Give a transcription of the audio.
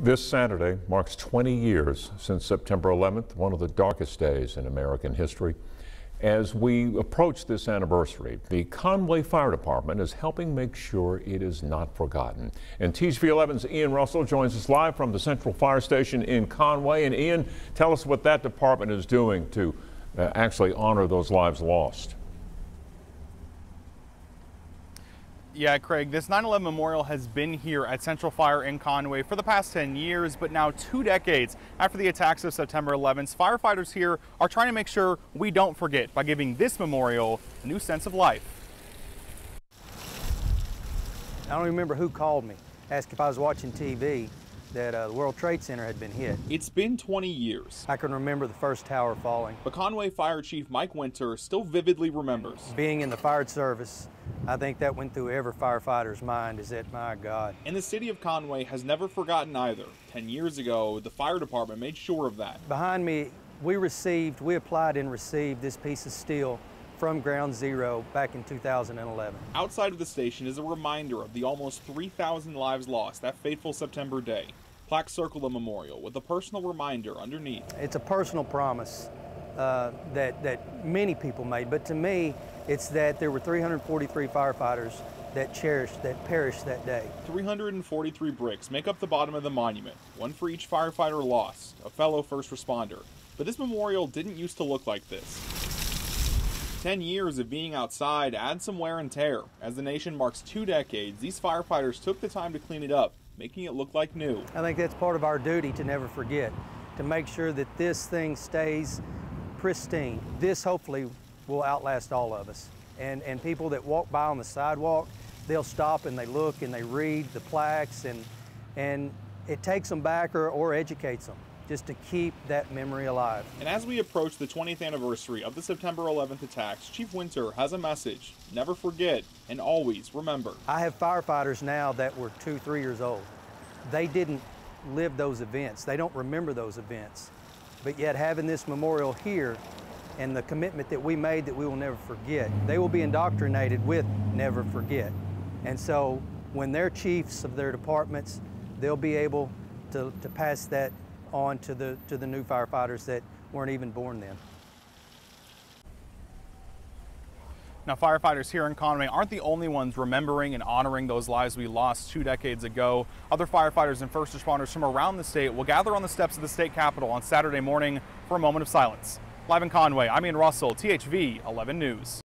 This Saturday marks 20 years since September 11th, one of the darkest days in American history. As we approach this anniversary, the Conway Fire Department is helping make sure it is not forgotten. And TV 11's Ian Russell joins us live from the Central Fire Station in Conway. And Ian, tell us what that department is doing to actually honor those lives lost. Yeah, Craig, this 9/11 memorial has been here at Central Fire in Conway for the past 10 years, but now 2 decades after the attacks of September 11th, firefighters here are trying to make sure we don't forget by giving this memorial a new sense of life. I don't remember who called me, asked if I was watching TV, that the World Trade Center had been hit. It's been 20 years. I can remember the first tower falling. But Conway Fire Chief Mike Winter still vividly remembers. Being in the fire service, I think that went through every firefighter's mind, is that, my God. And the city of Conway has never forgotten either. 10 years ago, the fire department made sure of that. Behind me, we applied and received this piece of steel from Ground Zero back in 2011. Outside of the station is a reminder of the almost 3,000 lives lost that fateful September day. Plaques circle the memorial with a personal reminder underneath. It's a personal promise that many people made, but to me, it's that there were 343 firefighters that perished that day. 343 bricks make up the bottom of the monument, one for each firefighter lost, a fellow first responder. But this memorial didn't used to look like this. 10 years of being outside adds some wear and tear. As the nation marks 2 decades, these firefighters took the time to clean it up, making it look like new. I think that's part of our duty to never forget, to make sure that this thing stays pristine. This hopefully will outlast all of us. And people that walk by on the sidewalk, they'll stop and they look and they read the plaques, and it takes them back or educates them, just to keep that memory alive. And as we approach the 20th anniversary of the September 11th attacks, Chief Winter has a message: never forget and always remember. I have firefighters now that were 2-3 years old. They didn't live those events. They don't remember those events. But yet having this memorial here and the commitment that we made that we will never forget, they will be indoctrinated with never forget. And so when they're chiefs of their departments, they'll be able to pass that on to the new firefighters that weren't even born then. Now, firefighters here in Conway aren't the only ones remembering and honoring those lives we lost 2 decades ago. Other firefighters and first responders from around the state will gather on the steps of the state capitol on Saturday morning for a moment of silence. Live in Conway, I'm Ian Russell, THV 11 News.